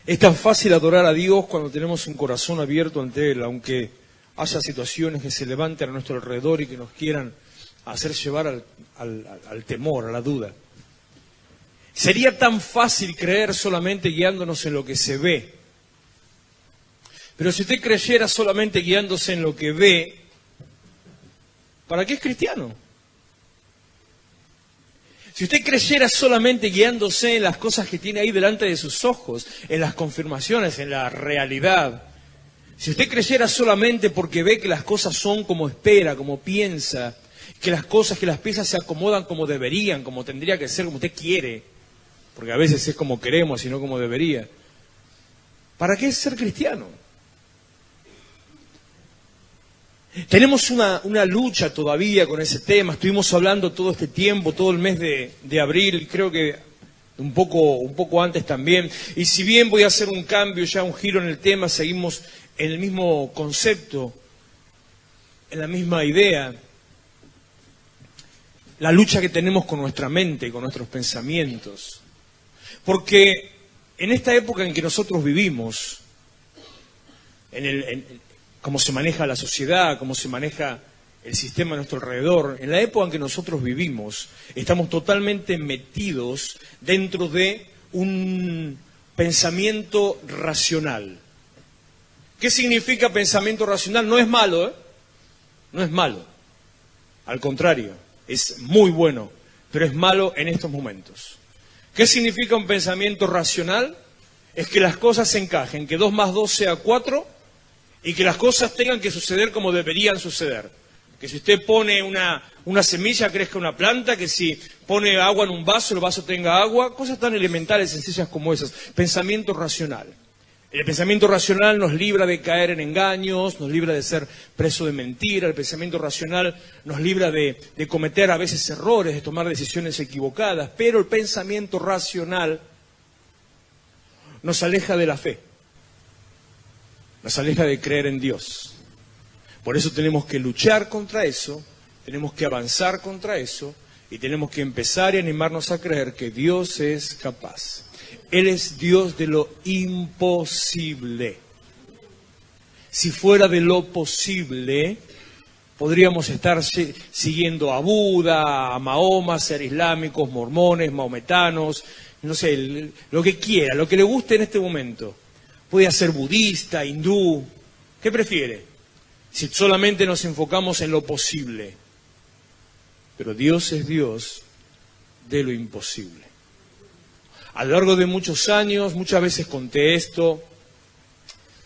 Es tan fácil adorar a Dios cuando tenemos un corazón abierto ante Él, aunque haya situaciones que se levanten a nuestro alrededor y que nos quieran hacer llevar al temor, a la duda. Sería tan fácil creer solamente guiándonos en lo que se ve. Pero si usted creyera solamente guiándose en lo que ve, ¿para qué es cristiano? Si usted creyera solamente guiándose en las cosas que tiene ahí delante de sus ojos, en las confirmaciones, en la realidad, si usted creyera solamente porque ve que las cosas son como espera, como piensa, que las piezas se acomodan como deberían, como tendría que ser, como usted quiere, porque a veces es como queremos y no como debería, ¿para qué es ser cristiano? Tenemos una lucha todavía con ese tema. Estuvimos hablando todo este tiempo, todo el mes de abril, creo que un poco antes también. Y si bien voy a hacer un cambio, ya un giro en el tema, seguimos en el mismo concepto, en la misma idea. La lucha que tenemos con nuestra mente, con nuestros pensamientos. Porque en esta época en que nosotros vivimos, cómo se maneja la sociedad, cómo se maneja el sistema a nuestro alrededor, en la época en que nosotros vivimos, estamos totalmente metidos dentro de un pensamiento racional. ¿Qué significa pensamiento racional? No es malo, ¿eh? No es malo. Al contrario, es muy bueno, pero es malo en estos momentos. ¿Qué significa un pensamiento racional? Es que las cosas se encajen, que 2 más 2 sea 4, y que las cosas tengan que suceder como deberían suceder. Que si usted pone una semilla, crezca una planta, que si pone agua en un vaso, el vaso tenga agua, cosas tan elementales, sencillas como esas. Pensamiento racional. El pensamiento racional nos libra de caer en engaños, nos libra de ser preso de mentira, el pensamiento racional nos libra de cometer a veces errores, de tomar decisiones equivocadas, pero el pensamiento racional nos aleja de la fe. Nos aleja de creer en Dios. Por eso tenemos que luchar contra eso, tenemos que avanzar contra eso y tenemos que empezar y animarnos a creer que Dios es capaz. Él es Dios de lo imposible. Si fuera de lo posible, podríamos estar siguiendo a Buda, a Mahoma, ser islámicos, mormones, maometanos, no sé, lo que quiera, lo que le guste en este momento. Puede ser budista, hindú. ¿Qué prefiere? Si solamente nos enfocamos en lo posible. Pero Dios es Dios de lo imposible. A lo largo de muchos años, muchas veces conté esto,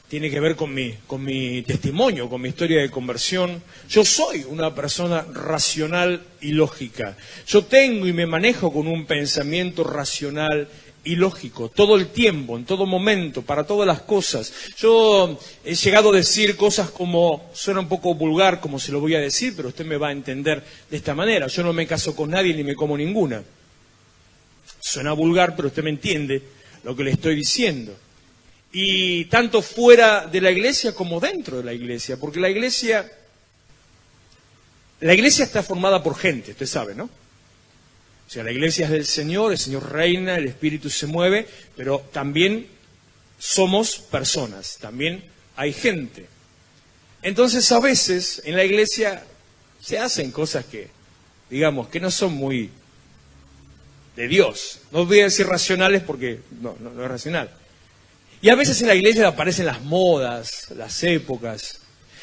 tiene que ver con mi testimonio, con mi historia de conversión. Yo soy una persona racional y lógica. Yo tengo y me manejo con un pensamiento racional y lógico, todo el tiempo, en todo momento, para todas las cosas. Yo he llegado a decir cosas como, suena un poco vulgar como se lo voy a decir, pero usted me va a entender de esta manera. Yo no me caso con nadie ni me como ninguna. Suena vulgar, pero usted me entiende lo que le estoy diciendo. Y tanto fuera de la iglesia como dentro de la iglesia, porque la iglesia está formada por gente, usted sabe, ¿no? O sea, la iglesia es del Señor, el Señor reina, el Espíritu se mueve, pero también somos personas, también hay gente. Entonces, a veces en la iglesia se hacen cosas que, digamos, que no son muy de Dios. No voy a decir racionales porque no es racional. Y a veces en la iglesia aparecen las modas, las épocas.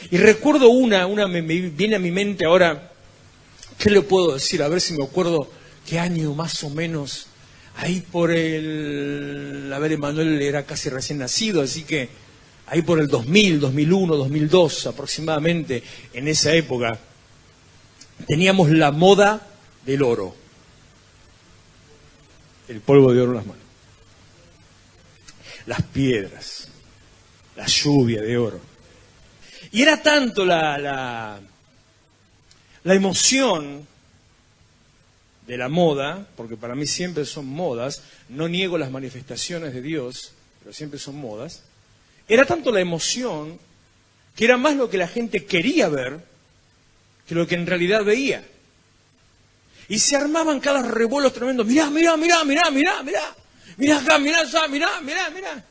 Y recuerdo una me viene a mi mente ahora, ¿qué le puedo decir? A ver si me acuerdo. ¿Qué año más o menos? Ahí por Emanuel era casi recién nacido, así que ahí por el 2000, 2001, 2002 aproximadamente, en esa época, teníamos la moda del oro. El polvo de oro en las manos. Las piedras, la lluvia de oro. Y era tanto la emoción de la moda, porque para mí siempre son modas, no niego las manifestaciones de Dios, pero siempre son modas, era tanto la emoción que era más lo que la gente quería ver que lo que en realidad veía. Y se armaban cada revuelos tremendos, mirá acá, mirá allá, mirá.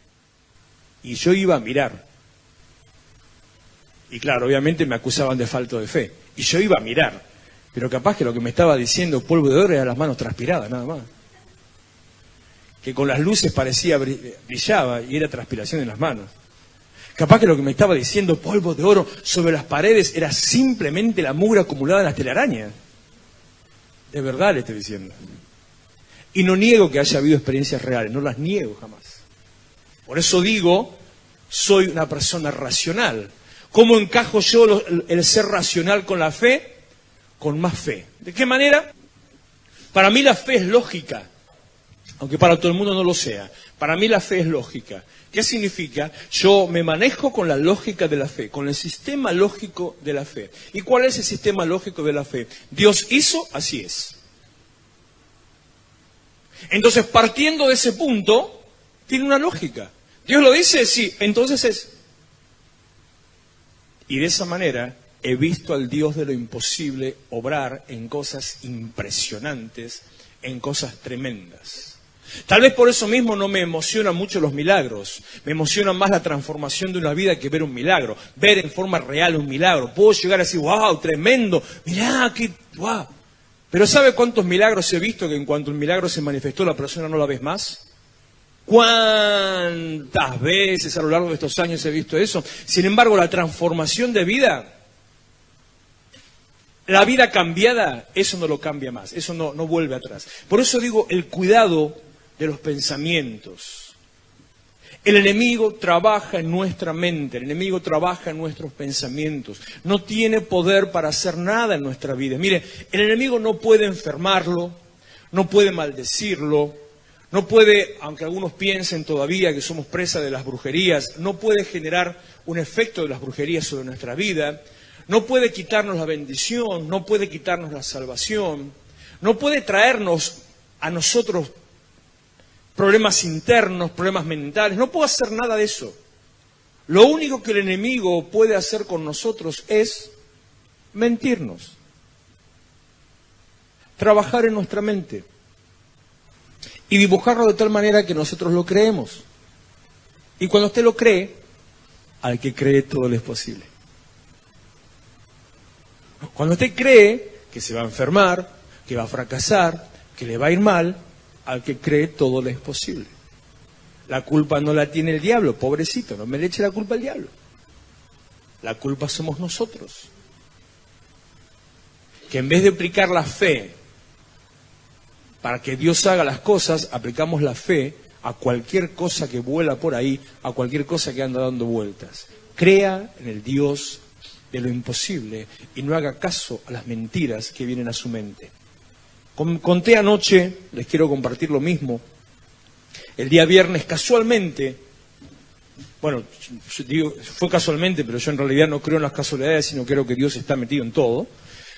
Y yo iba a mirar. Y claro, obviamente me acusaban de falta de fe. Y yo iba a mirar. Pero capaz que lo que me estaba diciendo polvo de oro era las manos transpiradas, nada más. Que con las luces parecía brillaba y era transpiración en las manos. Capaz que lo que me estaba diciendo polvo de oro sobre las paredes era simplemente la mugre acumulada en las telarañas. De verdad le estoy diciendo. Y no niego que haya habido experiencias reales, no las niego jamás. Por eso digo, soy una persona racional. ¿Cómo encajo yo el ser racional con la fe? Con más fe. ¿De qué manera? Para mí la fe es lógica, aunque para todo el mundo no lo sea. Para mí la fe es lógica. ¿Qué significa? Yo me manejo con la lógica de la fe, con el sistema lógico de la fe. ¿Y cuál es el sistema lógico de la fe? Dios hizo, así es. Entonces, partiendo de ese punto, tiene una lógica. Dios lo dice, sí, entonces es. Y de esa manera he visto al Dios de lo imposible obrar en cosas impresionantes, en cosas tremendas. Tal vez por eso mismo no me emocionan mucho los milagros. Me emociona más la transformación de una vida que ver un milagro. Ver en forma real un milagro. Puedo llegar a decir, wow, tremendo, mirá, qué wow. Pero ¿sabe cuántos milagros he visto que en cuanto el milagro se manifestó la persona no la ves más? ¿Cuántas veces a lo largo de estos años he visto eso? Sin embargo, la transformación de vida, la vida cambiada, eso no lo cambia más, eso no vuelve atrás. Por eso digo, el cuidado de los pensamientos. El enemigo trabaja en nuestra mente, el enemigo trabaja en nuestros pensamientos. No tiene poder para hacer nada en nuestra vida. Mire, el enemigo no puede enfermarlo, no puede maldecirlo, no puede, aunque algunos piensen todavía que somos presa de las brujerías, no puede generar un efecto de las brujerías sobre nuestra vida, no puede quitarnos la bendición, no puede quitarnos la salvación, no puede traernos a nosotros problemas internos, problemas mentales, no puede hacer nada de eso. Lo único que el enemigo puede hacer con nosotros es mentirnos, trabajar en nuestra mente y dibujarlo de tal manera que nosotros lo creemos. Y cuando usted lo cree, al que cree todo le es posible. Cuando usted cree que se va a enfermar, que va a fracasar, que le va a ir mal, al que cree todo le es posible. La culpa no la tiene el diablo, pobrecito, no me le eche la culpa al diablo. La culpa somos nosotros. Que en vez de aplicar la fe para que Dios haga las cosas, aplicamos la fe a cualquier cosa que vuela por ahí, a cualquier cosa que anda dando vueltas. Crea en el Dios de lo imposible y no haga caso a las mentiras que vienen a su mente. Conté anoche, les quiero compartir lo mismo, el día viernes casualmente, bueno, yo digo, fue casualmente, pero yo en realidad no creo en las casualidades, sino creo que Dios está metido en todo.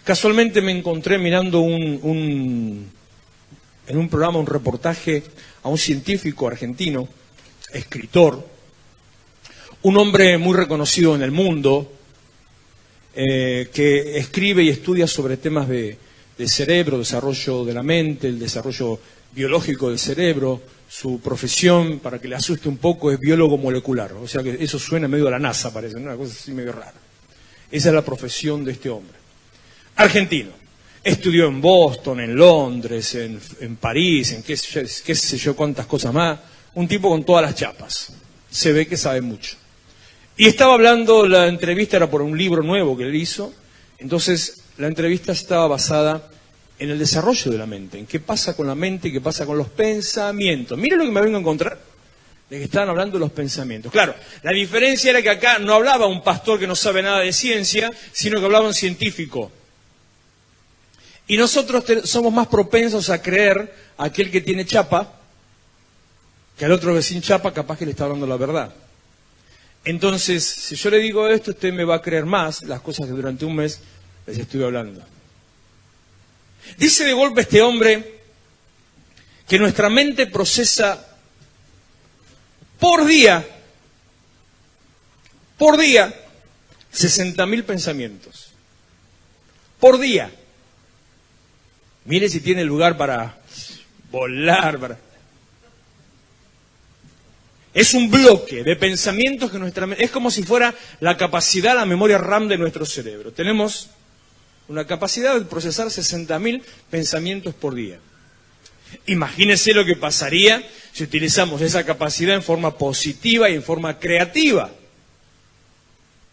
Casualmente me encontré mirando en un programa, un reportaje a un científico argentino, escritor, un hombre muy reconocido en el mundo, que escribe y estudia sobre temas de cerebro, desarrollo de la mente, el desarrollo biológico del cerebro. Su profesión, para que le asuste un poco, es biólogo molecular. O sea que eso suena medio a la NASA, parece, ¿no? Una cosa así medio rara. Esa es la profesión de este hombre. Argentino. Estudió en Boston, en Londres, en París, en qué sé yo cuántas cosas más. Un tipo con todas las chapas. Se ve que sabe mucho. Y estaba hablando, la entrevista era por un libro nuevo que él hizo. Entonces, la entrevista estaba basada en el desarrollo de la mente, en qué pasa con la mente y qué pasa con los pensamientos. Mire lo que me vengo a encontrar, de que estaban hablando de los pensamientos. Claro, la diferencia era que acá no hablaba un pastor que no sabe nada de ciencia, sino que hablaba un científico. Y nosotros somos más propensos a creer a aquel que tiene chapa, que al otro que sin chapa capaz que le está hablando la verdad. Entonces, si yo le digo esto, usted me va a creer más las cosas que durante un mes les estuve hablando. Dice de golpe este hombre que nuestra mente procesa por día, 60.000 pensamientos. Por día. Mire si tiene lugar para volar. Es un bloque de pensamientos que es como si fuera la capacidad, la memoria RAM de nuestro cerebro. Tenemos una capacidad de procesar 60.000 pensamientos por día. Imagínense lo que pasaría si utilizamos esa capacidad en forma positiva y en forma creativa.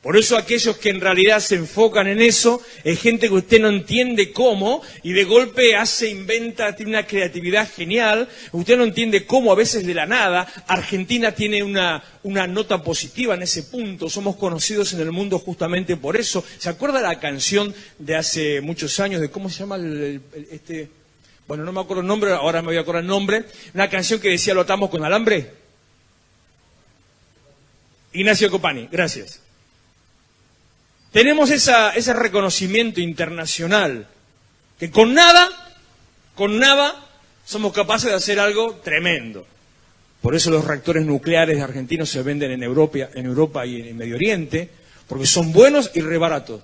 Por eso aquellos que en realidad se enfocan en eso, es gente que usted no entiende cómo, y de golpe inventa, tiene una creatividad genial, usted no entiende cómo, a veces de la nada. Argentina tiene una nota positiva en ese punto, somos conocidos en el mundo justamente por eso. ¿Se acuerda la canción de hace muchos años, de cómo se llama bueno, no me acuerdo el nombre, ahora me voy a acordar el nombre, una canción que decía "lo atamos con alambre"? Ignacio Copani, gracias. Tenemos ese reconocimiento internacional, que con nada, somos capaces de hacer algo tremendo. Por eso los reactores nucleares argentinos se venden en Europa y en Medio Oriente, porque son buenos y re baratos.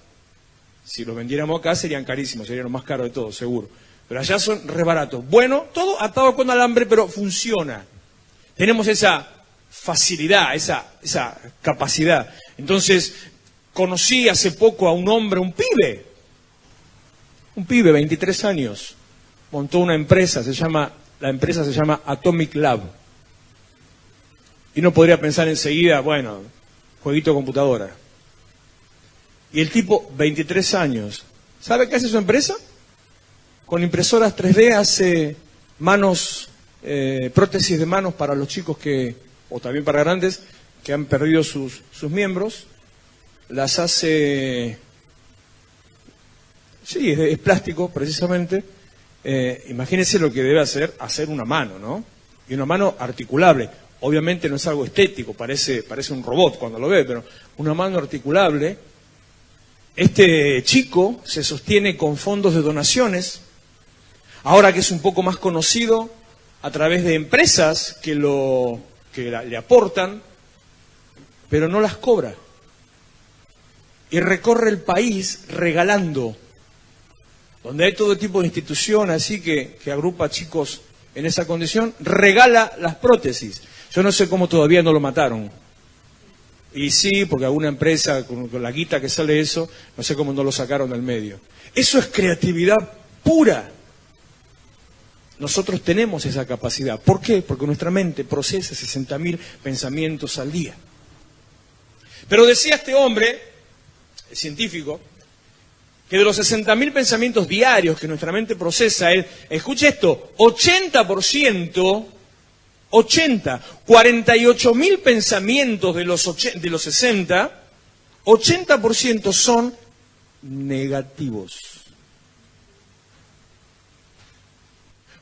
Si los vendiéramos acá serían carísimos, serían lo más caro de todo, seguro. Pero allá son re baratos. Bueno, todo atado con alambre, pero funciona. Tenemos esa facilidad, esa capacidad. Entonces, conocí hace poco a un hombre, un pibe, 23 años, montó una empresa, la empresa se llama Atomic Lab. Y uno podría pensar enseguida, bueno, jueguito de computadora. Y el tipo, 23 años, ¿sabe qué hace su empresa? Con impresoras 3D hace prótesis de manos para los chicos o también para grandes, que han perdido sus miembros. Las hace, sí, es plástico precisamente. Imagínense lo que debe hacer una mano, ¿no? Y una mano articulable. Obviamente no es algo estético, parece un robot cuando lo ve, pero una mano articulable. Este chico se sostiene con fondos de donaciones, ahora que es un poco más conocido, a través de empresas que le aportan, pero no las cobra. Y recorre el país regalando, donde hay todo tipo de institución así que agrupa chicos en esa condición, regala las prótesis. Yo no sé cómo todavía no lo mataron. Y sí, porque alguna empresa, con la guita que sale eso, no sé cómo no lo sacaron del medio. Eso es creatividad pura. Nosotros tenemos esa capacidad. ¿Por qué? Porque nuestra mente procesa 60.000 pensamientos al día. Pero decía este hombre, el científico, que de los 60.000 pensamientos diarios que nuestra mente procesa, escuche esto, 48.000 pensamientos de los 60, 80% son negativos.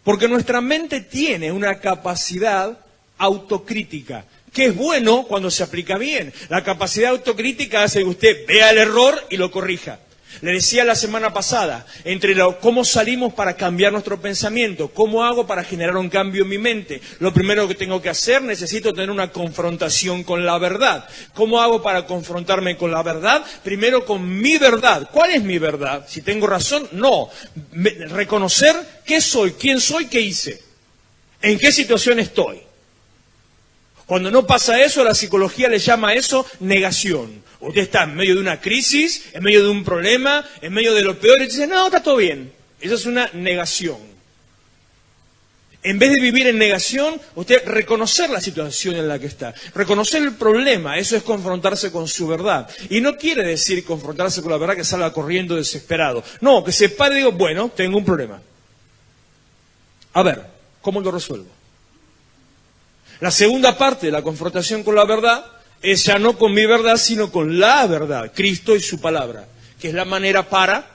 Porque nuestra mente tiene una capacidad autocrítica, que es bueno cuando se aplica bien. La capacidad autocrítica hace que usted vea el error y lo corrija. Le decía la semana pasada, cómo salimos para cambiar nuestro pensamiento, cómo hago para generar un cambio en mi mente. Lo primero que tengo que hacer, necesito tener una confrontación con la verdad. ¿Cómo hago para confrontarme con la verdad? Primero con mi verdad. ¿Cuál es mi verdad? Si tengo razón, no. Reconocer qué soy, quién soy, qué hice, en qué situación estoy. Cuando no pasa eso, la psicología le llama a eso negación. Usted está en medio de una crisis, en medio de un problema, en medio de lo peor, y dice, no, está todo bien. Eso es una negación. En vez de vivir en negación, usted reconocer la situación en la que está, reconocer el problema, eso es confrontarse con su verdad. Y no quiere decir confrontarse con la verdad que salga corriendo desesperado. No, que se pare y diga, bueno, tengo un problema. A ver, ¿cómo lo resuelvo? La segunda parte de la confrontación con la verdad es ya no con mi verdad, sino con la verdad, Cristo y su palabra, que es la manera para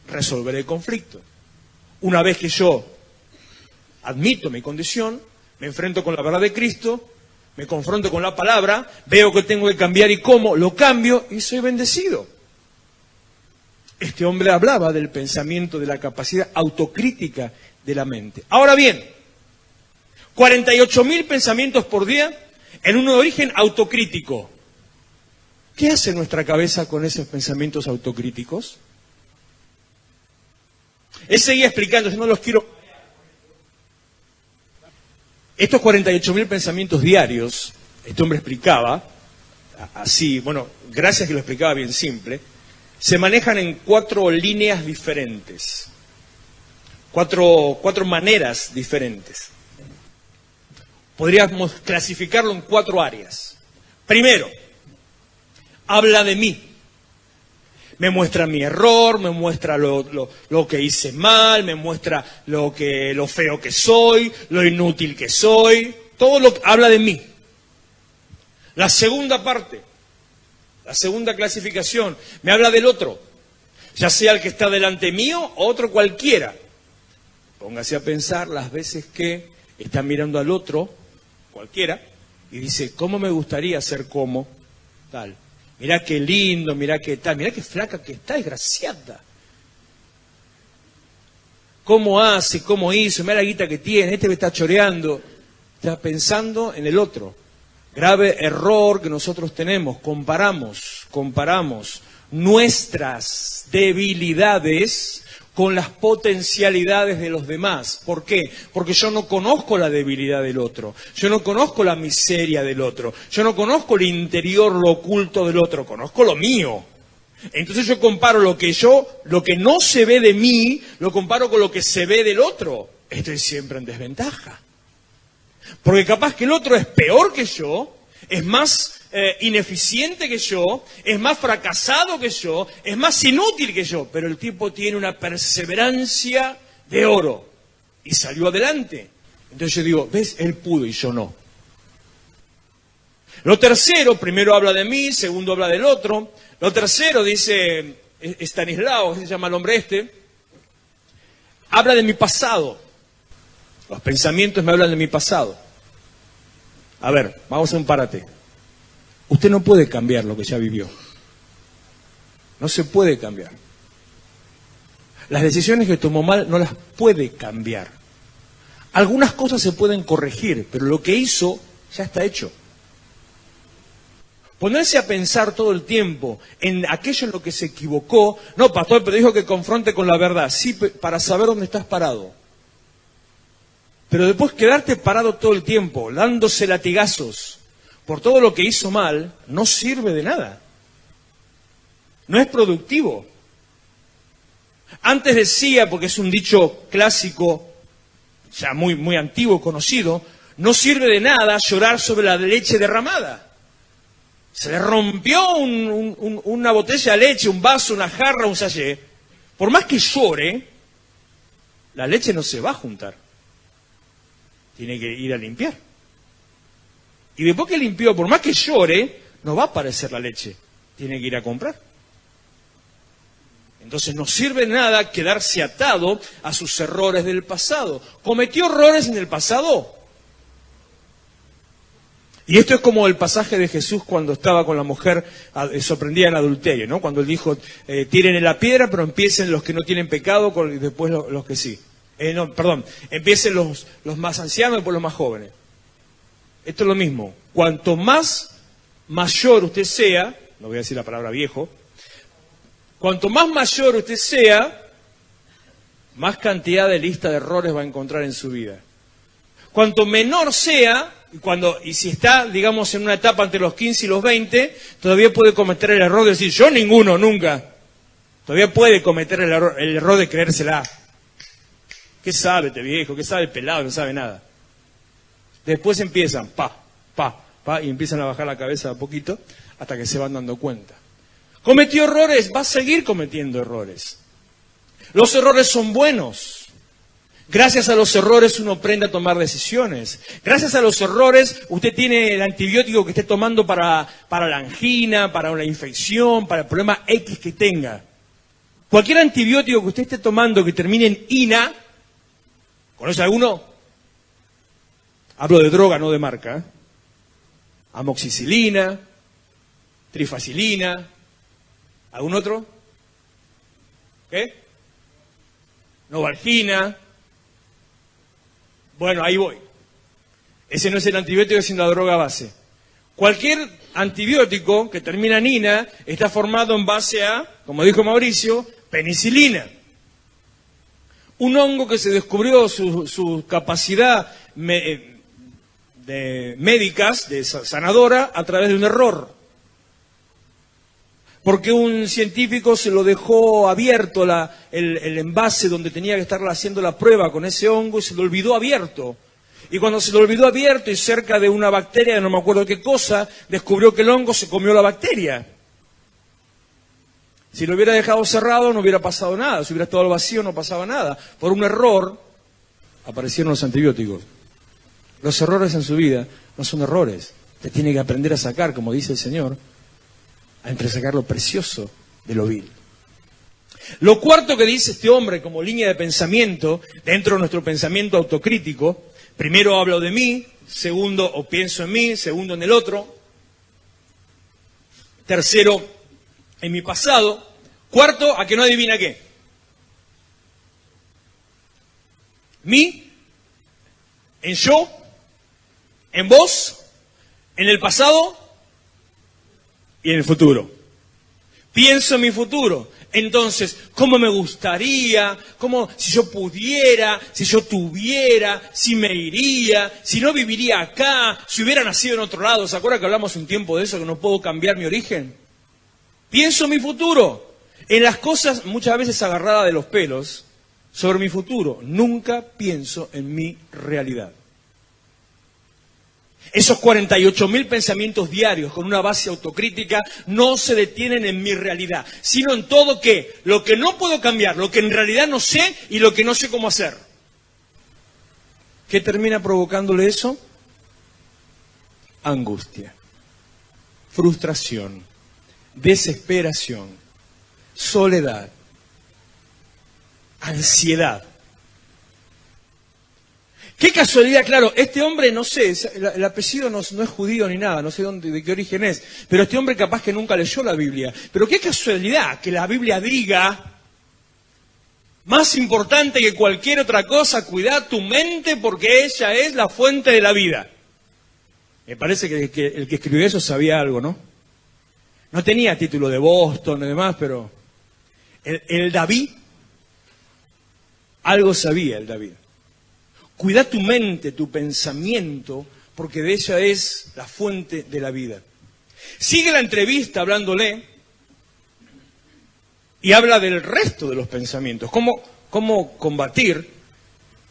resolver el conflicto. Una vez que yo admito mi condición, me enfrento con la verdad de Cristo, me confronto con la palabra, veo que tengo que cambiar y cómo, lo cambio y soy bendecido. Este hombre hablaba del pensamiento, de la capacidad autocrítica de la mente. Ahora bien, 48.000 pensamientos por día en un origen autocrítico. ¿Qué hace nuestra cabeza con esos pensamientos autocríticos? Él seguía explicando, yo no los quiero... Estos 48.000 pensamientos diarios este hombre explicaba, así, bueno, gracias que lo explicaba bien simple, se manejan en 4 líneas diferentes, cuatro maneras diferentes. Podríamos clasificarlo en 4 áreas. Primero, habla de mí. Me muestra mi error, me muestra lo que hice mal, me muestra lo feo que soy, lo inútil que soy. Todo lo que habla de mí. La segunda parte, la segunda clasificación, me habla del otro. Ya sea el que está delante mío o otro cualquiera. Póngase a pensar las veces que está mirando al otro, cualquiera, y dice, ¿cómo me gustaría ser como tal? Mirá qué lindo, mirá qué tal, mirá qué flaca que está, desgraciada. ¿Cómo hace? ¿Cómo hizo? Mirá la guita que tiene, este me está choreando. Está pensando en el otro. Grave error que nosotros tenemos, comparamos nuestras debilidades con las potencialidades de los demás. ¿Por qué? Porque yo no conozco la debilidad del otro, yo no conozco la miseria del otro, yo no conozco el interior, lo oculto del otro, conozco lo mío. Entonces yo comparo lo que no se ve de mí, lo comparo con lo que se ve del otro. Estoy siempre en desventaja. Porque capaz que el otro es peor que yo, es más ineficiente que yo, es más fracasado que yo, es más inútil que yo, pero el tipo tiene una perseverancia de oro y salió adelante. Entonces yo digo, ¿ves? Él pudo y yo no. Lo tercero, primero habla de mí, segundo habla del otro. Lo tercero, dice Estanislao, se llama el hombre este, habla de mi pasado. Los pensamientos me hablan de mi pasado. A ver, vamos a un parate. Usted no puede cambiar lo que ya vivió. No se puede cambiar. Las decisiones que tomó mal no las puede cambiar. Algunas cosas se pueden corregir, pero lo que hizo ya está hecho. Ponerse a pensar todo el tiempo en aquello en lo que se equivocó. No, pastor, pero dijo que confronte con la verdad. Sí, para saber dónde estás parado. Pero después quedarte parado todo el tiempo, dándose latigazos por todo lo que hizo mal, no sirve de nada. No es productivo. Antes decía, porque es un dicho clásico, ya muy antiguo, conocido, no sirve de nada llorar sobre la leche derramada. Se le rompió una botella de leche, un vaso, una jarra, un sachet. Por más que llore, la leche no se va a juntar. Tiene que ir a limpiar. Y después que limpió, por más que llore, no va a aparecer la leche. Tiene que ir a comprar. Entonces no sirve de nada quedarse atado a sus errores del pasado. ¿Cometió errores en el pasado? Y esto es como el pasaje de Jesús cuando estaba con la mujer sorprendida en adulterio, ¿no? Cuando él dijo, tiren la piedra, pero empiecen los que no tienen pecado y después los que sí. Empiecen los más ancianos y después los más jóvenes. Esto es lo mismo. Cuanto más mayor usted sea, no voy a decir la palabra viejo, cuanto más mayor usted sea, más cantidad de lista de errores va a encontrar en su vida. Cuanto menor sea, y si está, digamos, en una etapa entre los 15 y los 20, todavía puede cometer el error de decir, yo ninguno, nunca. Todavía puede cometer el error de creérsela. ¿Qué sabe este viejo? ¿Qué sabe el pelado? No sabe nada. Después empiezan, y empiezan a bajar la cabeza a poquito hasta que se van dando cuenta. ¿Cometió errores? Va a seguir cometiendo errores. Los errores son buenos. Gracias a los errores uno aprende a tomar decisiones. Gracias a los errores usted tiene el antibiótico que esté tomando para la angina, para una infección, para el problema X que tenga. Cualquier antibiótico que usted esté tomando que termine en ina, ¿conoce alguno? Hablo de droga, no de marca. Amoxicilina, trifacilina. ¿Algún otro? ¿Qué? Novalgina. Bueno, ahí voy. Ese no es el antibiótico, sino la droga base. Cualquier antibiótico que termina en ina está formado en base a, como dijo Mauricio, penicilina. Un hongo que se descubrió su capacidad médicas, de sanadora, a través de un error. Porque un científico se lo dejó abierto el envase donde tenía que estar haciendo la prueba con ese hongo y se lo olvidó abierto. Y cuando se lo olvidó abierto y cerca de una bacteria, no me acuerdo qué cosa, descubrió que el hongo se comió la bacteria. Si lo hubiera dejado cerrado no hubiera pasado nada, si hubiera estado al vacío no pasaba nada. Por un error aparecieron los antibióticos. Los errores en su vida no son errores. Usted tiene que aprender a sacar, como dice el Señor, a entresacar lo precioso de lo vil. Lo cuarto que dice este hombre como línea de pensamiento, dentro de nuestro pensamiento autocrítico, primero hablo de mí, segundo, o pienso en mí, segundo en el otro, tercero, en mi pasado, cuarto, a que no adivina qué. Mí, en yo, en vos, en el pasado y en el futuro. Pienso en mi futuro. Entonces, ¿cómo me gustaría? ¿Cómo, si yo pudiera? Si yo tuviera? ¿Si me iría? ¿Si no viviría acá? ¿Si hubiera nacido en otro lado? ¿Se acuerdan que hablamos un tiempo de eso, que no puedo cambiar mi origen? Pienso en mi futuro. En las cosas muchas veces agarradas de los pelos sobre mi futuro. Nunca pienso en mi realidad. Esos 48.000 pensamientos diarios con una base autocrítica no se detienen en mi realidad, sino en todo ¿qué? Lo que no puedo cambiar, lo que en realidad no sé y lo que no sé cómo hacer. ¿Qué termina provocándole eso? Angustia, frustración, desesperación, soledad, ansiedad. Qué casualidad, claro, este hombre, no sé, el apellido no es judío ni nada, no sé de qué origen es, pero este hombre capaz que nunca leyó la Biblia. Pero qué casualidad que la Biblia diga, más importante que cualquier otra cosa, cuida tu mente porque ella es la fuente de la vida. Me parece que el que escribió eso sabía algo, ¿no? No tenía título de Boston y demás, pero el David, algo sabía el David. Cuida tu mente, tu pensamiento, porque de ella es la fuente de la vida. Sigue la entrevista hablándole y habla del resto de los pensamientos. ¿Cómo combatir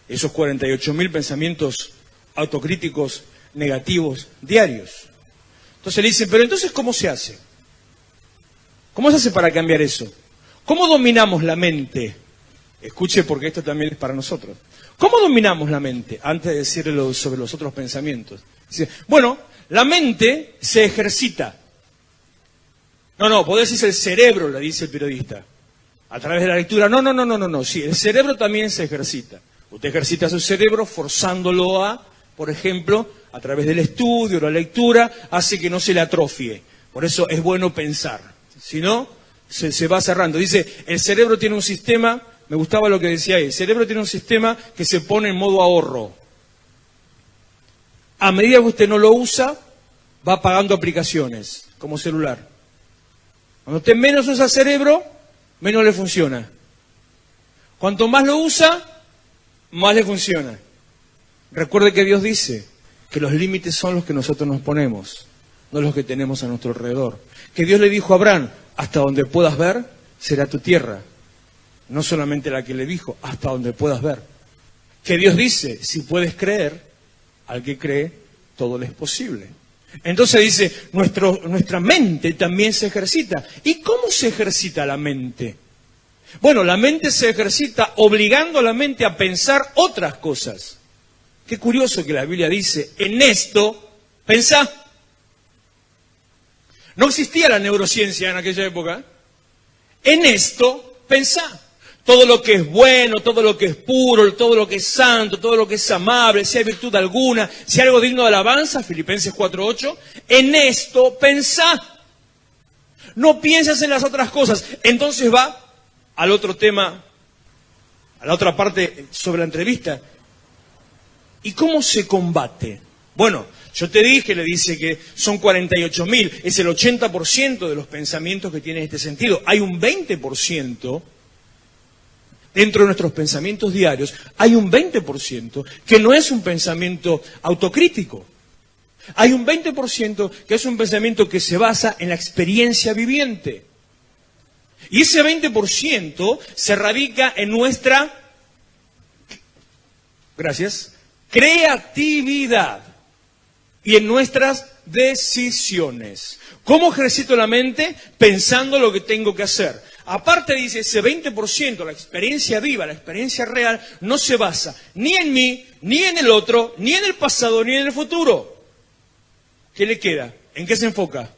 esos 48.000 pensamientos autocríticos negativos diarios? Entonces le dicen, pero entonces ¿cómo se hace? ¿Cómo se hace para cambiar eso? ¿Cómo dominamos la mente? Escuche porque esto también es para nosotros. ¿Cómo dominamos la mente? Antes de decirle sobre los otros pensamientos. Dice, bueno, la mente se ejercita. No, podés decir el cerebro, le dice el periodista. A través de la lectura. No. Sí, el cerebro también se ejercita. Usted ejercita su cerebro forzándolo por ejemplo, a través del estudio, la lectura, hace que no se le atrofie. Por eso es bueno pensar. Si no, se va cerrando. Dice, el cerebro tiene un sistema... Me gustaba lo que decía ahí. El cerebro tiene un sistema que se pone en modo ahorro. A medida que usted no lo usa, va apagando aplicaciones, como celular. Cuando usted menos usa el cerebro, menos le funciona. Cuanto más lo usa, más le funciona. Recuerde que Dios dice que los límites son los que nosotros nos ponemos, no los que tenemos a nuestro alrededor. Que Dios le dijo a Abraham, hasta donde puedas ver, será tu tierra. No solamente la que le dijo, hasta donde puedas ver. Que Dios dice, si puedes creer, al que cree, todo le es posible. Entonces dice, nuestra mente también se ejercita. ¿Y cómo se ejercita la mente? Bueno, la mente se ejercita obligando a la mente a pensar otras cosas. Qué curioso que la Biblia dice, en esto, pensá. No existía la neurociencia en aquella época. En esto, pensá. Todo lo que es bueno, todo lo que es puro, todo lo que es santo, todo lo que es amable, si hay virtud alguna, si hay algo digno de alabanza, Filipenses 4:8, en esto pensá. No pienses en las otras cosas. Entonces va al otro tema, a la otra parte sobre la entrevista. ¿Y cómo se combate? Bueno, yo te dije, le dice que son 48.000, es el 80% de los pensamientos que tienen este sentido. Hay un 20%... Dentro de nuestros pensamientos diarios hay un 20% que no es un pensamiento autocrítico. Hay un 20% que es un pensamiento que se basa en la experiencia viviente. Y ese 20% se radica en nuestra, creatividad y en nuestras decisiones. ¿Cómo ejercito la mente? Pensando lo que tengo que hacer. Aparte dice, ese 20%, la experiencia viva, la experiencia real, no se basa ni en mí, ni en el otro, ni en el pasado, ni en el futuro. ¿Qué le queda? ¿En qué se enfoca?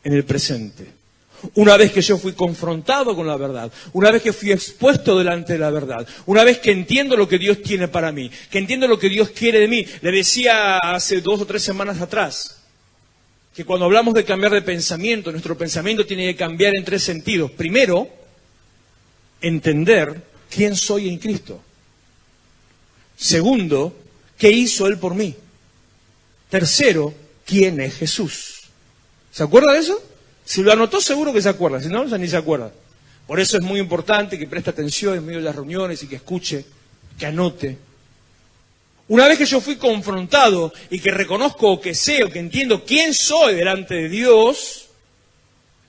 En el presente. Una vez que yo fui confrontado con la verdad, una vez que fui expuesto delante de la verdad, una vez que entiendo lo que Dios tiene para mí, que entiendo lo que Dios quiere de mí. Le decía hace 2 o 3 semanas atrás que cuando hablamos de cambiar de pensamiento, nuestro pensamiento tiene que cambiar en 3 sentidos. Primero, entender quién soy en Cristo. Segundo, qué hizo Él por mí. Tercero, quién es Jesús. ¿Se acuerda de eso? Si lo anotó, seguro que se acuerda. Si no, ya ni se acuerda. Por eso es muy importante que preste atención en medio de las reuniones y que escuche, que anote. Una vez que yo fui confrontado y que reconozco o que sé o que entiendo quién soy delante de Dios,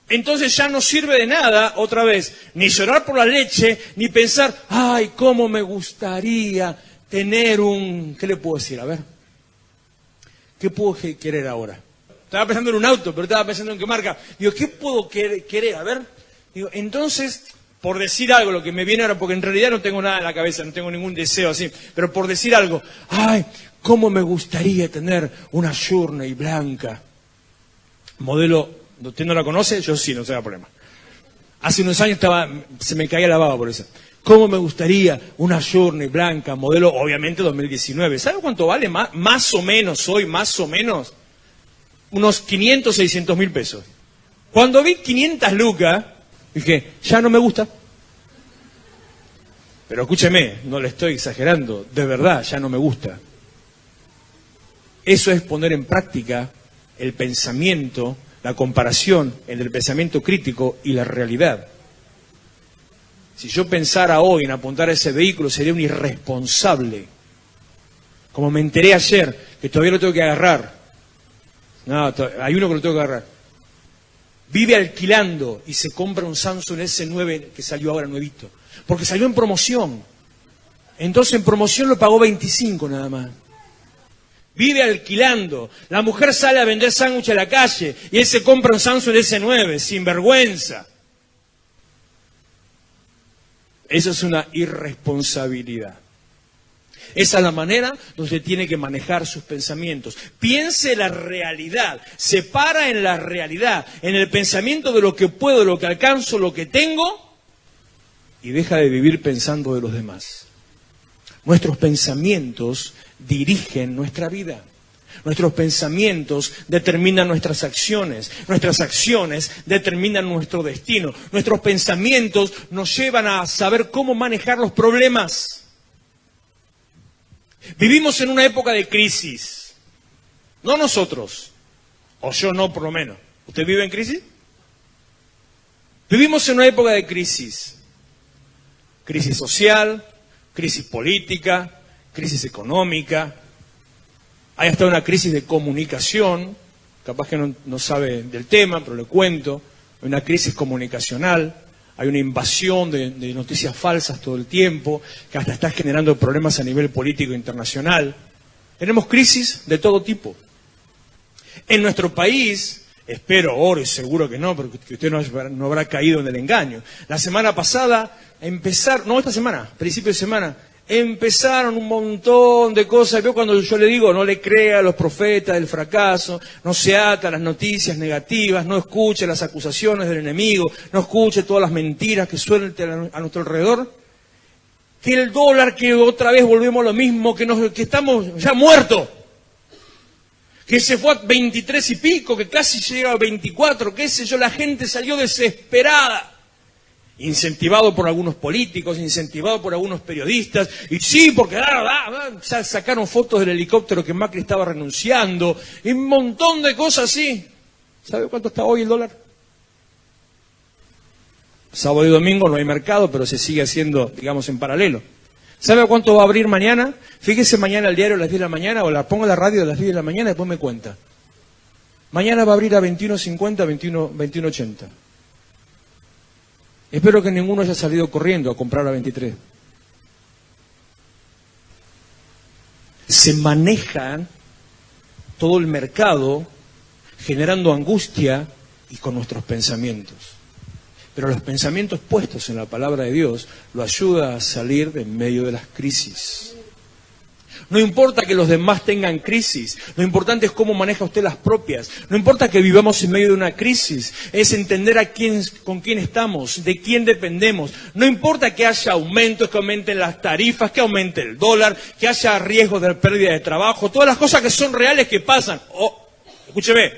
entonces ya no sirve de nada, otra vez, ni llorar por la leche, ni pensar, ay, cómo me gustaría tener un... ¿Qué le puedo decir? A ver. ¿Qué puedo querer ahora? Estaba pensando en un auto, pero estaba pensando en qué marca. Digo, ¿qué puedo querer? A ver. Digo, entonces, por decir algo, lo que me viene ahora, porque en realidad no tengo nada en la cabeza, no tengo ningún deseo así, pero por decir algo, ay, cómo me gustaría tener una Journey blanca. Modelo, ¿usted no la conoce? Yo sí, no se da problema. Hace unos años se me caía la baba por eso. ¿Cómo me gustaría una Journey blanca, modelo, obviamente 2019? ¿Sabe cuánto vale más o menos hoy, más o menos? Unos 500, 600 mil pesos. Cuando vi 500 lucas, dije, ya no me gusta. Pero escúcheme, no le estoy exagerando, de verdad, ya no me gusta. Eso es poner en práctica el pensamiento, la comparación entre el pensamiento crítico y la realidad. Si yo pensara hoy en apuntar a ese vehículo, sería un irresponsable. Como me enteré ayer, que todavía lo tengo que agarrar. No, hay uno que lo tengo que agarrar. Vive alquilando y se compra un Samsung S9 que salió ahora nuevito. Porque salió en promoción. Entonces en promoción lo pagó 25 nada más. Vive alquilando. La mujer sale a vender sándwiches a la calle y él se compra un Samsung S9, sin vergüenza. Eso es una irresponsabilidad. Esa es la manera donde tiene que manejar sus pensamientos. Piense la realidad, se para en la realidad, en el pensamiento de lo que puedo, de lo que alcanzo, lo que tengo, y deja de vivir pensando de los demás. Nuestros pensamientos dirigen nuestra vida. Nuestros pensamientos determinan nuestras acciones determinan nuestro destino. Nuestros pensamientos nos llevan a saber cómo manejar los problemas. Vivimos en una época de crisis. No nosotros, o yo no por lo menos. ¿Usted vive en crisis? Vivimos en una época de crisis. Crisis social, crisis política, crisis económica. Hay hasta una crisis de comunicación. Capaz que no sabe del tema, pero le cuento. Hay una crisis comunicacional. Hay una invasión de noticias falsas todo el tiempo, que hasta está generando problemas a nivel político internacional. Tenemos crisis de todo tipo. En nuestro país, espero, oro y seguro que no, porque usted no habrá caído en el engaño. La semana pasada, esta semana, principio de semana, empezaron un montón de cosas. Veo cuando yo le digo, no le crea a los profetas del fracaso, no se ata a las noticias negativas, no escuche las acusaciones del enemigo, no escuche todas las mentiras que sueltan a nuestro alrededor. Que el dólar, que otra vez volvemos a lo mismo, que estamos ya muertos. Que se fue a 23 y pico, que casi llega a 24, qué sé yo, la gente salió desesperada. Incentivado por algunos políticos, incentivado por algunos periodistas, y sí, porque ya sacaron fotos del helicóptero que Macri estaba renunciando, y un montón de cosas así. ¿Sabe cuánto está hoy el dólar? Sábado y domingo no hay mercado, pero se sigue haciendo, digamos, en paralelo. ¿Sabe a cuánto va a abrir mañana? Fíjese mañana el diario a las 10 de la mañana, o la pongo en la radio a las 10 de la mañana y después me cuenta. Mañana va a abrir a 21.50, 21.80. Espero que ninguno haya salido corriendo a comprar a 23. Se maneja todo el mercado generando angustia y con nuestros pensamientos. Pero los pensamientos puestos en la palabra de Dios lo ayuda a salir de en medio de las crisis. No importa que los demás tengan crisis, lo importante es cómo maneja usted las propias. No importa que vivamos en medio de una crisis, es entender con quién estamos, de quién dependemos. No importa que haya aumentos, que aumenten las tarifas, que aumente el dólar, que haya riesgos de pérdida de trabajo, todas las cosas que son reales que pasan. Escúcheme,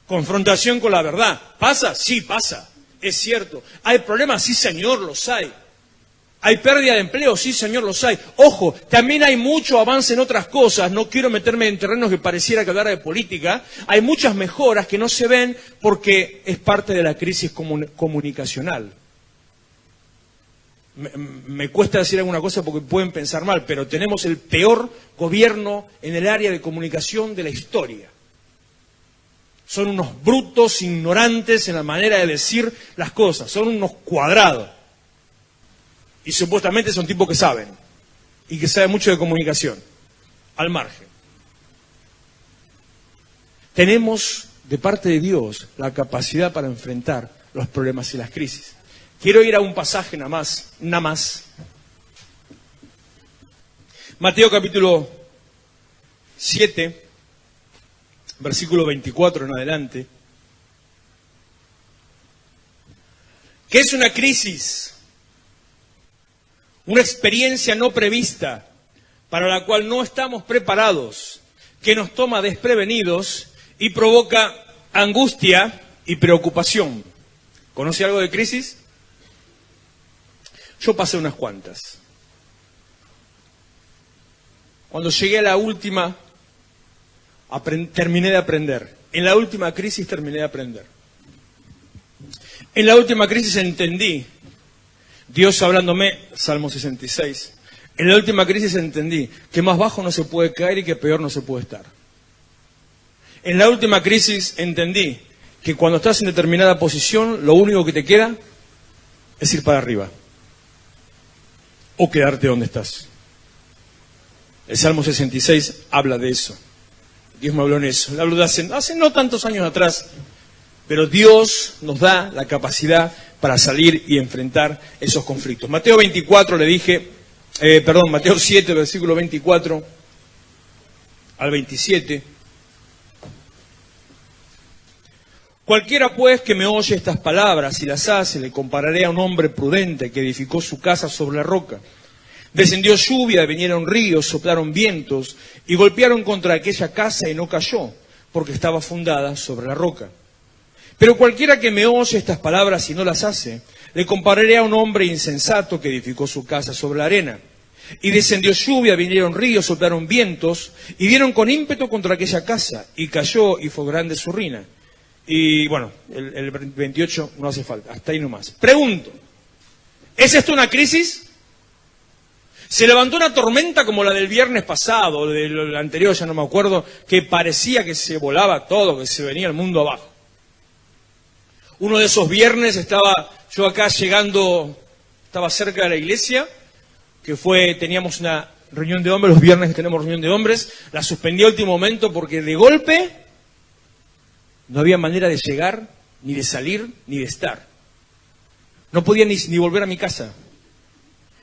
confrontación con la verdad. ¿Pasa? Sí, pasa. Es cierto. ¿Hay problemas? Sí, señor, los hay. ¿Hay pérdida de empleo? Sí, señor, los hay. Ojo, también hay mucho avance en otras cosas. No quiero meterme en terrenos que pareciera que hablara de política. Hay muchas mejoras que no se ven porque es parte de la crisis comunicacional. Me cuesta decir alguna cosa porque pueden pensar mal, pero tenemos el peor gobierno en el área de comunicación de la historia. Son unos brutos, ignorantes en la manera de decir las cosas. Son unos cuadrados. Y supuestamente son tipos que saben. Y que saben mucho de comunicación. Al margen. Tenemos, de parte de Dios, la capacidad para enfrentar los problemas y las crisis. Quiero ir a un pasaje nada más. Mateo capítulo 7. Versículo 24 en adelante, que es una crisis, una experiencia no prevista, para la cual no estamos preparados, que nos toma desprevenidos y provoca angustia y preocupación. ¿Conoce algo de crisis? Yo pasé unas cuantas. Cuando llegué a la última, terminé de aprender. En la última crisis terminé de aprender. En la última crisis entendí, Dios hablándome, Salmo 66, en la última crisis entendí que más bajo no se puede caer y que peor no se puede estar. En la última crisis entendí que cuando estás en determinada posición, lo único que te queda es ir para arriba. O quedarte donde estás. El Salmo 66 habla de eso. Dios me habló en eso. Le hablo de hace no tantos años atrás, pero Dios nos da la capacidad para salir y enfrentar esos conflictos. Mateo 24 le dije, Mateo 7, versículo 24 al 27. Cualquiera pues que me oye estas palabras y las hace, le compararé a un hombre prudente que edificó su casa sobre la roca. Descendió lluvia, vinieron ríos, soplaron vientos y golpearon contra aquella casa y no cayó, porque estaba fundada sobre la roca. Pero cualquiera que me oye estas palabras y no las hace, le compararé a un hombre insensato que edificó su casa sobre la arena. Y descendió lluvia, vinieron ríos, soplaron vientos y dieron con ímpetu contra aquella casa y cayó y fue grande su ruina. Y bueno, el 28 no hace falta, hasta ahí nomás. Pregunto, ¿es esto una crisis? Se levantó una tormenta como la del viernes pasado, o del anterior, ya no me acuerdo, que parecía que se volaba todo, que se venía el mundo abajo. Uno de esos viernes estaba yo acá llegando, estaba cerca de la iglesia, teníamos una reunión de hombres, los viernes que tenemos reunión de hombres, la suspendí a último momento porque de golpe no había manera de llegar, ni de salir, ni de estar. No podía ni volver a mi casa.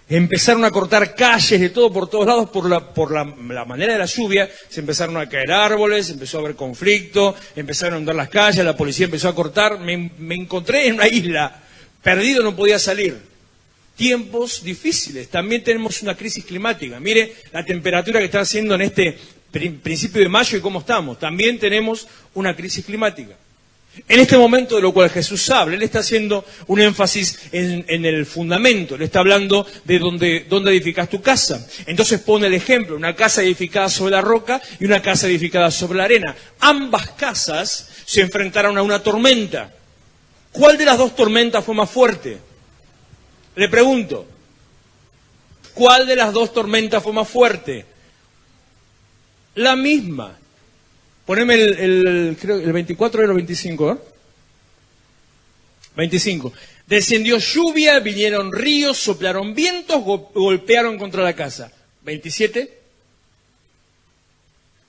Empezaron a cortar calles de todo por todos lados por la manera de la lluvia. Se empezaron a caer árboles, empezó a haber conflicto, empezaron a inundar las calles, la policía empezó a cortar. Me encontré en una isla, perdido, no podía salir. Tiempos difíciles. También tenemos una crisis climática. Mire la temperatura que está haciendo en este principio de mayo y cómo estamos. También tenemos una crisis climática. En este momento de lo cual Jesús habla, Él está haciendo un énfasis en el fundamento, Él está hablando de dónde edificas tu casa. Entonces pone el ejemplo, una casa edificada sobre la roca y una casa edificada sobre la arena. Ambas casas se enfrentaron a una tormenta. ¿Cuál de las dos tormentas fue más fuerte? Le pregunto. ¿Cuál de las dos tormentas fue más fuerte? La misma. Poneme creo el 24 era el 25, ¿eh? 25. Descendió lluvia, vinieron ríos, soplaron vientos, golpearon contra la casa. 27.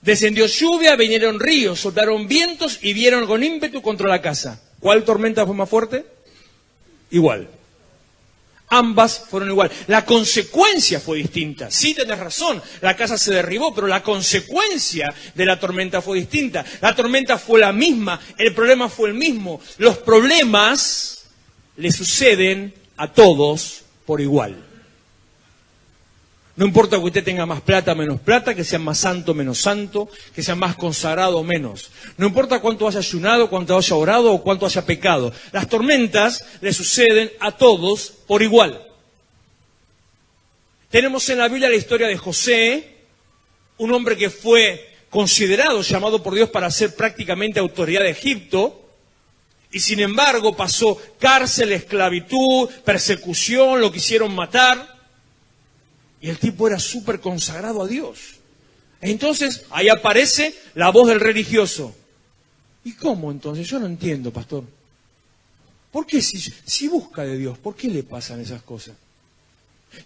Descendió lluvia, vinieron ríos, soplaron vientos y dieron con ímpetu contra la casa. ¿Cuál tormenta fue más fuerte? Igual. Ambas fueron igual. La consecuencia fue distinta. Sí, tenés razón, la casa se derribó, pero la consecuencia de la tormenta fue distinta. La tormenta fue la misma, el problema fue el mismo. Los problemas le suceden a todos por igual. No importa que usted tenga más plata o menos plata, que sea más santo o menos santo, que sea más consagrado o menos. No importa cuánto haya ayunado, cuánto haya orado o cuánto haya pecado. Las tormentas le suceden a todos por igual. Tenemos en la Biblia la historia de José, un hombre que fue considerado, llamado por Dios para ser prácticamente autoridad de Egipto, y sin embargo pasó cárcel, esclavitud, persecución, lo quisieron matar. Y el tipo era súper consagrado a Dios. Entonces, ahí aparece la voz del religioso. ¿Y cómo entonces? Yo no entiendo, pastor. ¿Por qué si busca de Dios, por qué le pasan esas cosas?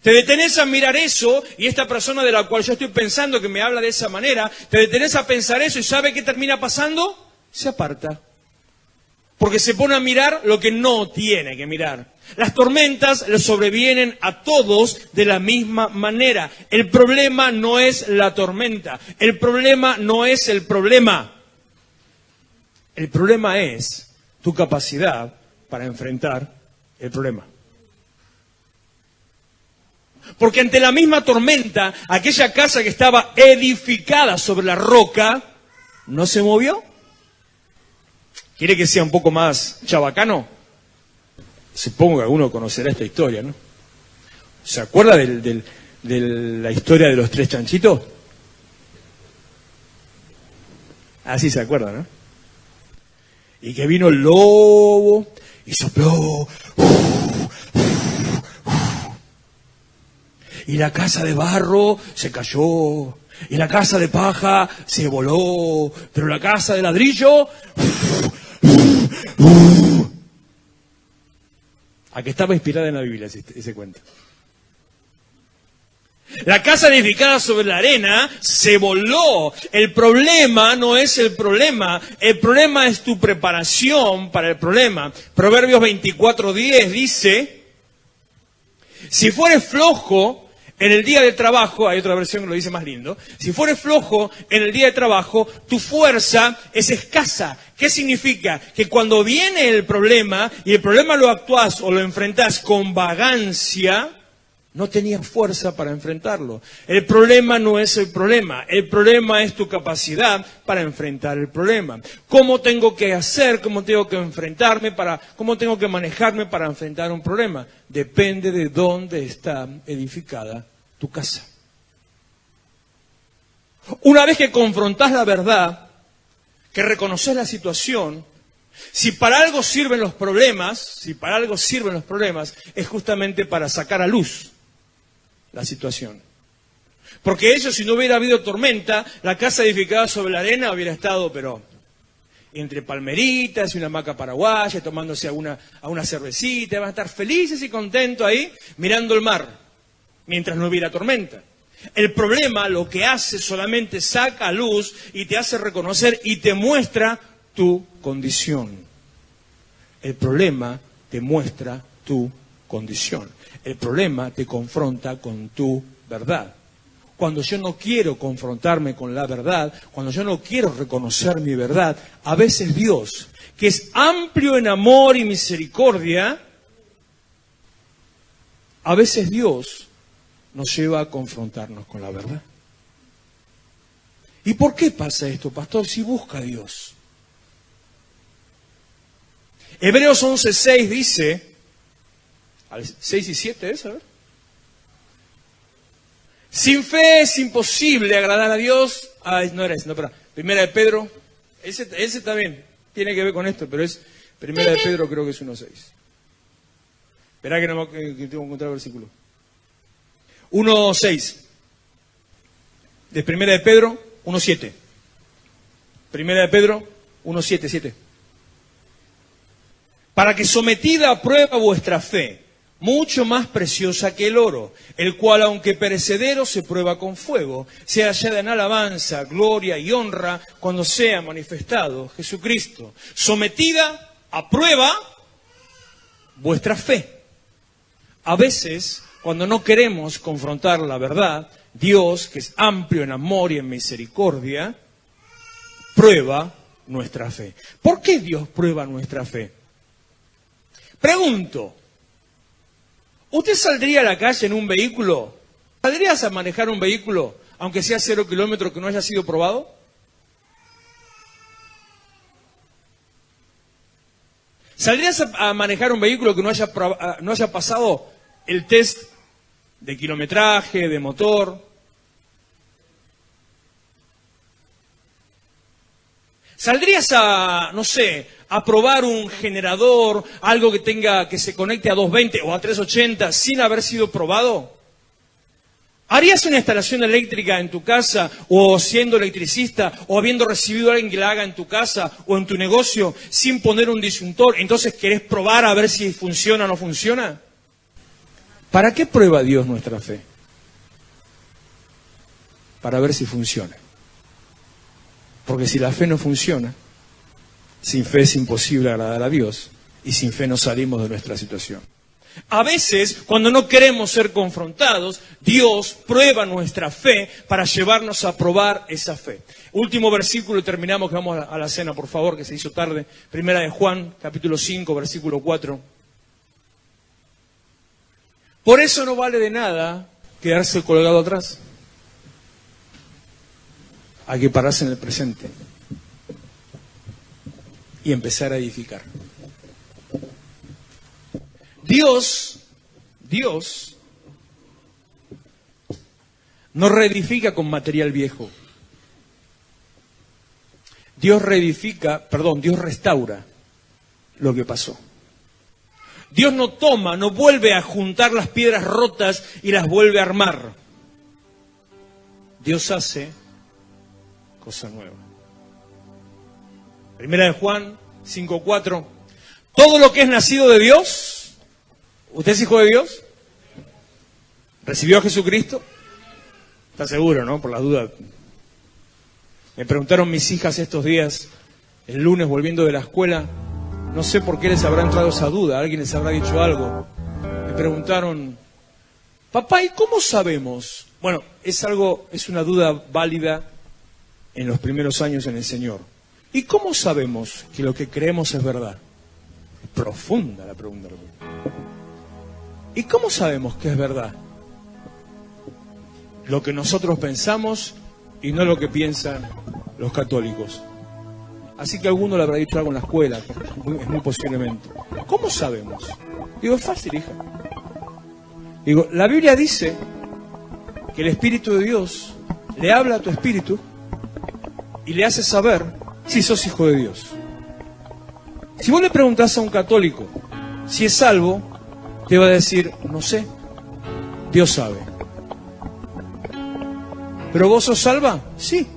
Te detenés a mirar eso, y esta persona de la cual yo estoy pensando que me habla de esa manera, te detenés a pensar eso, y ¿sabe qué termina pasando? Se aparta. Porque se pone a mirar lo que no tiene que mirar. Las tormentas le sobrevienen a todos de la misma manera. El problema no es la tormenta. El problema no es el problema. El problema es tu capacidad para enfrentar el problema. Porque ante la misma tormenta, aquella casa que estaba edificada sobre la roca, ¿no se movió? ¿Quiere que sea un poco más chabacano? Supongo que alguno conocerá esta historia, ¿no? ¿Se acuerda de la historia de los 3 chanchitos? Así se acuerda, ¿no? Y que vino el lobo y sopló. Y la casa de barro se cayó. Y la casa de paja se voló. Pero la casa de ladrillo... A que estaba inspirada en la Biblia ese cuento. La casa edificada sobre la arena se voló. El problema no es el problema es tu preparación para el problema. Proverbios 24:10 dice, si fueres flojo en el día de trabajo, hay otra versión que lo dice más lindo, si fueres flojo en el día de trabajo, tu fuerza es escasa. ¿Qué significa? Que cuando viene el problema, y el problema lo actuás o lo enfrentás con vagancia, no tenías fuerza para enfrentarlo. El problema no es el problema es tu capacidad para enfrentar el problema. ¿Cómo tengo que hacer? ¿Cómo tengo que enfrentarme? ¿Cómo tengo que manejarme para enfrentar un problema? Depende de dónde está edificada tu casa. Una vez que confrontás la verdad, que reconoces la situación, si para algo sirven los problemas, es justamente para sacar a luz la situación. Porque ellos, si no hubiera habido tormenta, la casa edificada sobre la arena hubiera estado, pero entre palmeritas y una hamaca paraguaya, tomándose a una cervecita, van a estar felices y contentos ahí, mirando el mar, mientras no hubiera tormenta. El problema lo que hace solamente saca a luz y te hace reconocer y te muestra tu condición. El problema te muestra tu condición. El problema te confronta con tu verdad. Cuando yo no quiero confrontarme con la verdad, cuando yo no quiero reconocer mi verdad, a veces Dios, que es amplio en amor y misericordia, a veces Dios nos lleva a confrontarnos con la verdad. ¿Y por qué pasa esto, pastor? Si busca a Dios. Hebreos 11:6 dice, 6 y 7 es, a ver. Sin fe es imposible agradar a Dios. No era ese, no, espera. Primera de Pedro, ese también tiene que ver con esto, pero es Primera de Pedro, creo que es 1:6. Esperá que tengo que encontrar el versículo. 1:6. De Primera de Pedro 1:7. Primera de Pedro 1:7. Para que sometida a prueba vuestra fe, mucho más preciosa que el oro, el cual aunque perecedero se prueba con fuego, sea hallada en alabanza, gloria y honra cuando sea manifestado Jesucristo. Sometida a prueba vuestra fe. A veces, cuando no queremos confrontar la verdad, Dios, que es amplio en amor y en misericordia, prueba nuestra fe. ¿Por qué Dios prueba nuestra fe? Pregunto, ¿usted saldría a la calle en un vehículo? ¿Saldrías a manejar un vehículo, aunque sea 0 kilómetros, que no haya sido probado? ¿Saldrías a manejar un vehículo que no haya pasado el test de kilometraje, de motor? ¿Saldrías a, no sé, a probar un generador, algo que se conecte a 220 o a 380 sin haber sido probado? ¿Harías una instalación eléctrica en tu casa, o siendo electricista, o habiendo recibido a alguien que la haga en tu casa o en tu negocio sin poner un disyuntor? Entonces querés probar a ver si funciona o no funciona. ¿Para qué prueba Dios nuestra fe? Para ver si funciona. Porque si la fe no funciona, sin fe es imposible agradar a Dios, y sin fe no salimos de nuestra situación. A veces, cuando no queremos ser confrontados, Dios prueba nuestra fe para llevarnos a probar esa fe. Último versículo y terminamos, que vamos a la cena, por favor, que se hizo tarde. Primera de Juan, capítulo 5, versículo 4. Por eso no vale de nada quedarse colgado atrás. Hay que pararse en el presente y empezar a edificar. Dios no reedifica con material viejo. Dios restaura lo que pasó. Dios no vuelve a juntar las piedras rotas y las vuelve a armar. Dios hace cosa nueva. Primera de Juan 5:4. Todo lo que es nacido de Dios. ¿Usted es hijo de Dios? ¿Recibió a Jesucristo? ¿Está seguro, no? Por las dudas. Me preguntaron mis hijas estos días, el lunes volviendo de la escuela, no sé por qué les habrá entrado esa duda, alguien les habrá dicho algo. Me preguntaron, papá, ¿y cómo sabemos? Bueno, es una duda válida en los primeros años en el Señor. ¿Y cómo sabemos que lo que creemos es verdad? Profunda la pregunta. ¿Y cómo sabemos que es verdad? Lo que nosotros pensamos y no lo que piensan los católicos. Así que alguno le habrá dicho algo en la escuela, es muy posiblemente. ¿Cómo sabemos? Digo, es fácil, hija. Digo, la Biblia dice que el Espíritu de Dios le habla a tu espíritu y le hace saber si sos hijo de Dios. Si vos le preguntás a un católico si es salvo, te va a decir, no sé, Dios sabe. ¿Pero vos sos salva? Sí.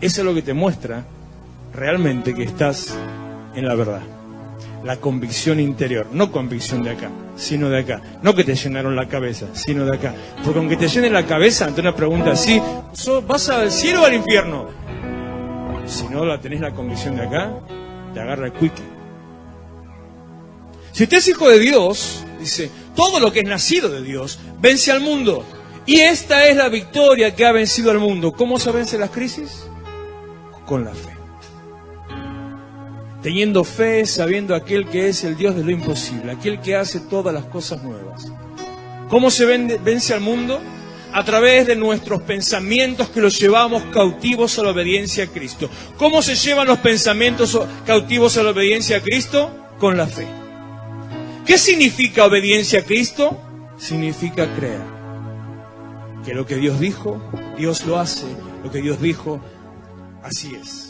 Eso es lo que te muestra realmente que estás en la verdad. La convicción interior, no convicción de acá, sino de acá. No que te llenaron la cabeza, sino de acá. Porque aunque te llenen la cabeza ante una pregunta así, ¿vas al cielo o al infierno? Si no la tenés la convicción de acá, te agarra el quickie. Si usted es hijo de Dios, dice, todo lo que es nacido de Dios vence al mundo. Y esta es la victoria que ha vencido al mundo. ¿Cómo se vencen las crisis? Con la fe. Teniendo fe, sabiendo aquel que es el Dios de lo imposible, aquel que hace todas las cosas nuevas. ¿Cómo se vence al mundo? A través de nuestros pensamientos que los llevamos cautivos a la obediencia a Cristo. ¿Cómo se llevan los pensamientos cautivos a la obediencia a Cristo? Con la fe. ¿Qué significa obediencia a Cristo? Significa creer. Que lo que Dios dijo, Dios lo hace. Lo que Dios dijo, así es.